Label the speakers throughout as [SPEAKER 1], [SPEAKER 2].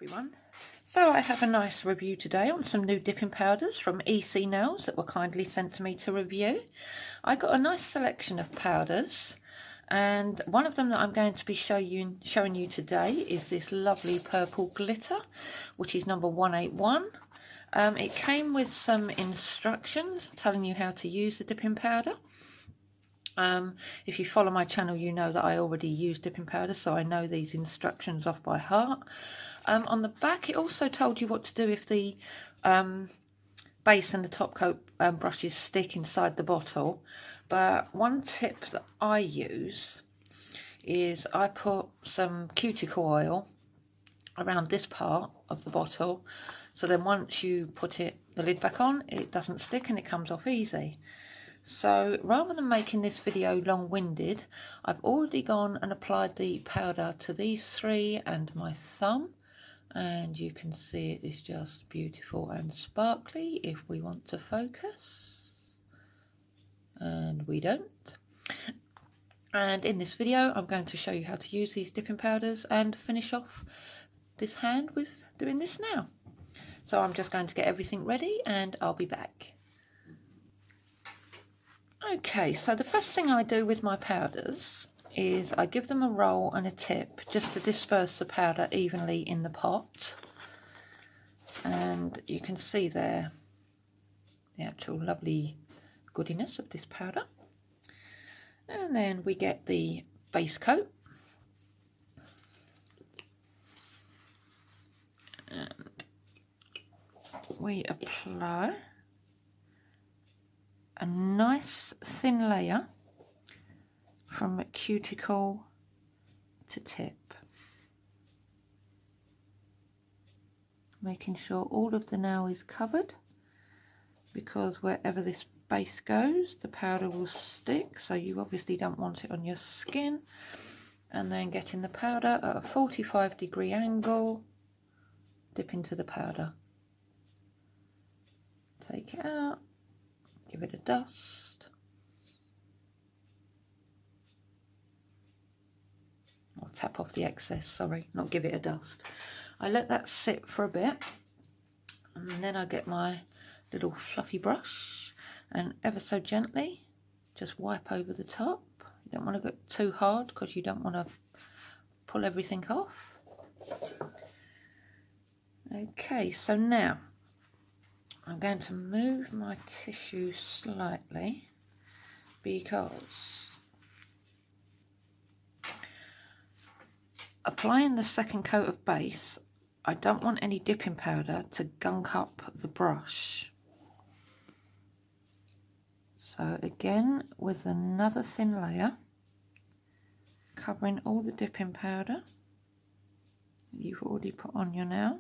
[SPEAKER 1] everyone. So I have a nice review today on some new dipping powders from EC Nails that were kindly sent to me to review. I got a nice selection of powders, and one of them that I'm going to be showing you today is this lovely purple glitter, which is number 181. It came with some instructions telling you how to use the dipping powder. If you follow my channel, you know that I already use dipping powder, so I know these instructions off by heart. On the back, it also told you what to do if the base and the top coat brushes stick inside the bottle. But one tip that I use is I put some cuticle oil around this part of the bottle, so then once you put the lid back on, it doesn't stick and it comes off easy. So rather than making this video long-winded, I've already gone and applied the powder to these three and my thumb, and you can see it is just beautiful and sparkly if we want to focus, and we don't. And in this video I'm going to show you how to use these dipping powders and finish off this hand with doing this now. So I'm just going to get everything ready and I'll be back. Okay, so the first thing I do with my powders is I give them a roll and a tip just to disperse the powder evenly in the pot. And you can see there the actual lovely goodiness of this powder. And then we get the base coat. And we apply a nice thin layer from cuticle to tip, making sure all of the nail is covered, because wherever this base goes the powder will stick, so you obviously don't want it on your skin. And then getting the powder at a 45-degree angle, dip into the powder, take it out, give it a dust, or tap off the excess, sorry, not give it a dust. I let that sit for a bit, and then I get my little fluffy brush and ever so gently just wipe over the top. You don't want to go too hard because you don't want to pull everything off. Okay, so now I'm going to move my tissue slightly, because applying the second coat of base, I don't want any dipping powder to gunk up the brush. So again, with another thin layer, covering all the dipping powder that you've already put on your nail.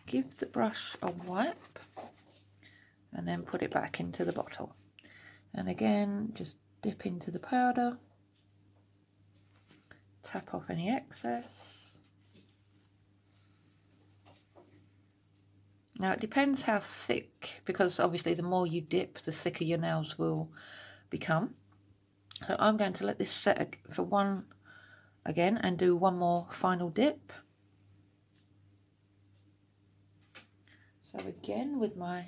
[SPEAKER 1] Give the brush a wipe and then put it back into the bottle. And again, just dip into the powder, tap off any excess. Now it depends how thick, because obviously the more you dip, the thicker your nails will become. So I'm going to let this set for one again and do one more final dip. So again, with my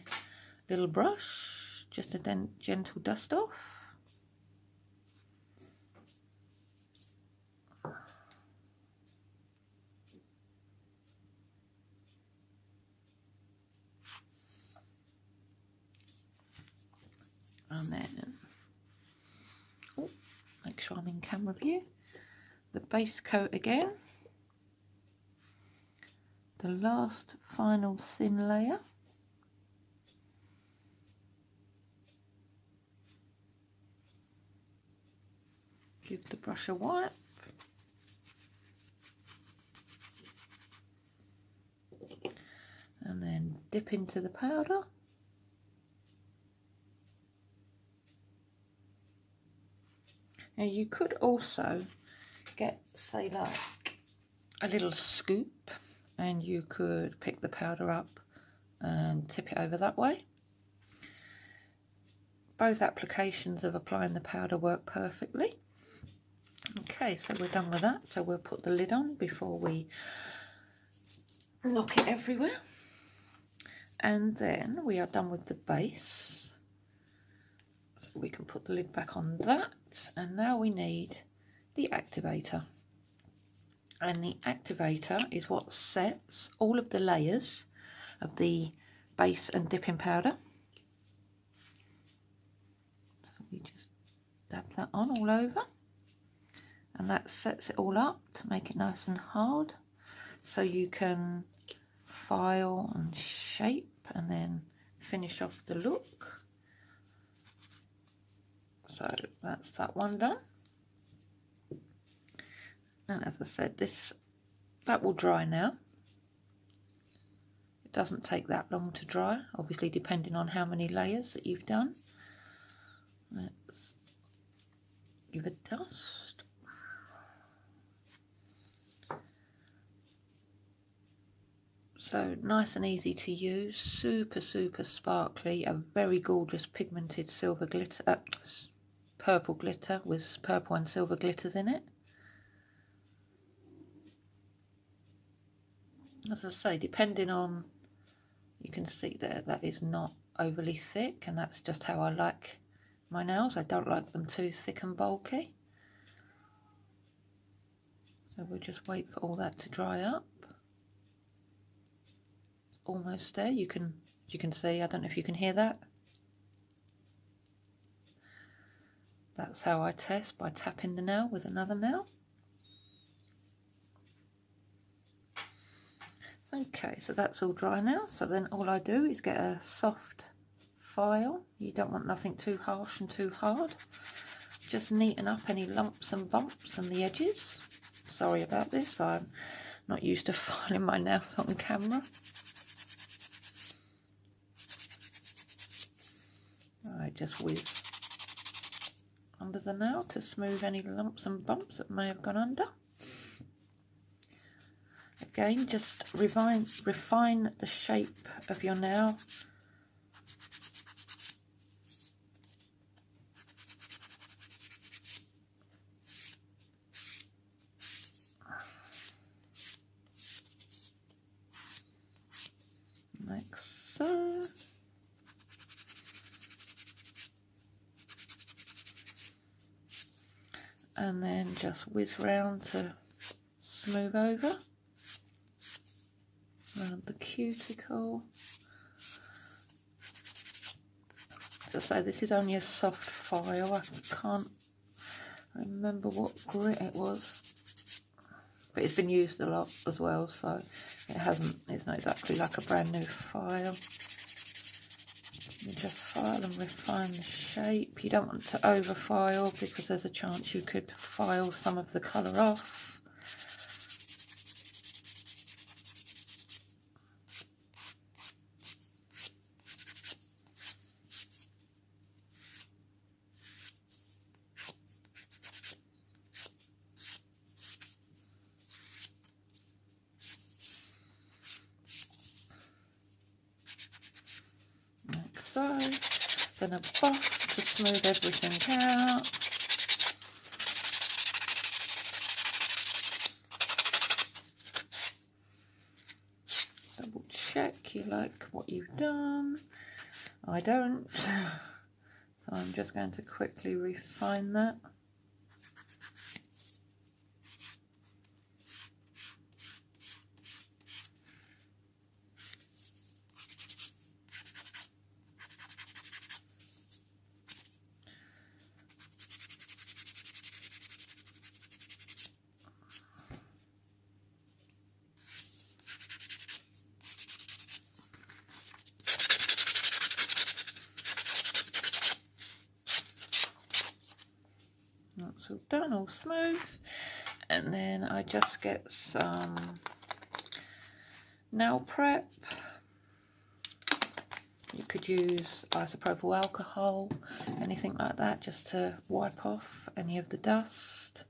[SPEAKER 1] little brush, just a gentle dust off. And then, make sure I'm in camera view. The base coat again. The last final thin layer. Give the brush a wipe. And then dip into the powder. Now you could also get, say, like a little scoop, and you could pick the powder up and tip it over that way. Both applications of applying the powder work perfectly. Okay. Okay, so we're done with that. So we'll put the lid on before we knock it everywhere. And then we are done with the base. So we can put the lid back on that. And now we need the activator. And the activator is what sets all of the layers of the base and dipping powder. So we just dab that on all over. And that sets it all up to make it nice and hard. So you can file and shape and then finish off the look. So that's that one done. And as I said, that will dry now. It doesn't take that long to dry, obviously depending on how many layers that you've done. Let's give it a dust. So nice and easy to use, super sparkly, a very gorgeous pigmented silver glitter, purple glitter with purple and silver glitters in it. As I say, depending on, you can see there, that is not overly thick, and that's just how I like my nails. I don't like them too thick and bulky. So we'll just wait for all that to dry up. Almost there. You can see, I don't know if you can hear that. That's how I test, by tapping the nail with another nail. Okay, so that's all dry now. So then all I do is get a soft file. You don't want nothing too harsh and too hard. Just neaten up any lumps and bumps and the edges. Sorry about this, I'm not used to filing my nails on camera. I just whiz under the nail to smooth any lumps and bumps that may have gone under. Again, just refine the shape of your nail. Like so. And then just whiz round to smooth over around the cuticle. As I say, this is only a soft file. I can't remember what grit it was, but it's been used a lot as well, so it's not exactly like a brand new file. You just file and refine the shape. You don't want to over file because there's a chance you could file some of the colour off. So, then a buff to smooth everything out. Double check you like what you've done. I don't, so I'm just going to quickly refine that. That's all done, all smooth. And then I just get some nail prep. You could use isopropyl alcohol, anything like that, just to wipe off any of the dust.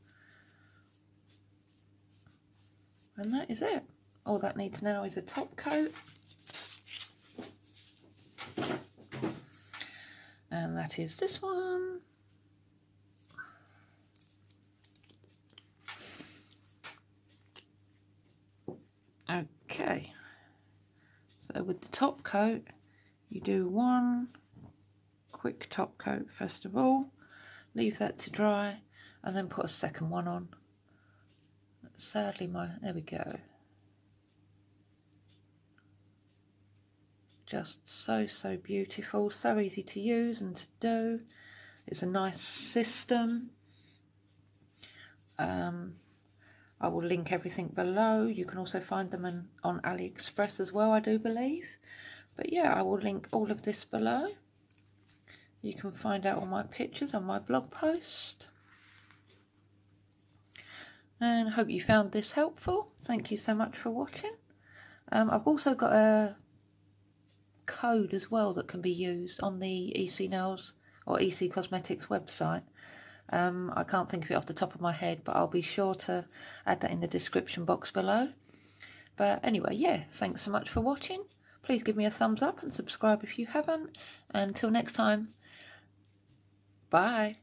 [SPEAKER 1] And that is it. All that needs now is a top coat. And that is this one. Okay, so with the top coat, you do one quick top coat first of all, leave that to dry, and then put a second one on. Sadly, there we go. Just so beautiful, so easy to use and to do. It's a nice system. I will link everything below. You can also find them on AliExpress as well, I do believe. But yeah, I will link all of this below. You can find out all my pictures on my blog post. And I hope you found this helpful. Thank you so much for watching. I've also got a code as well that can be used on the EC Nails or EC Cosmetics website. I can't think of it off the top of my head, but I'll be sure to add that in the description box below. But anyway, yeah, thanks so much for watching. Please give me a thumbs up and subscribe if you haven't. Until next time, bye.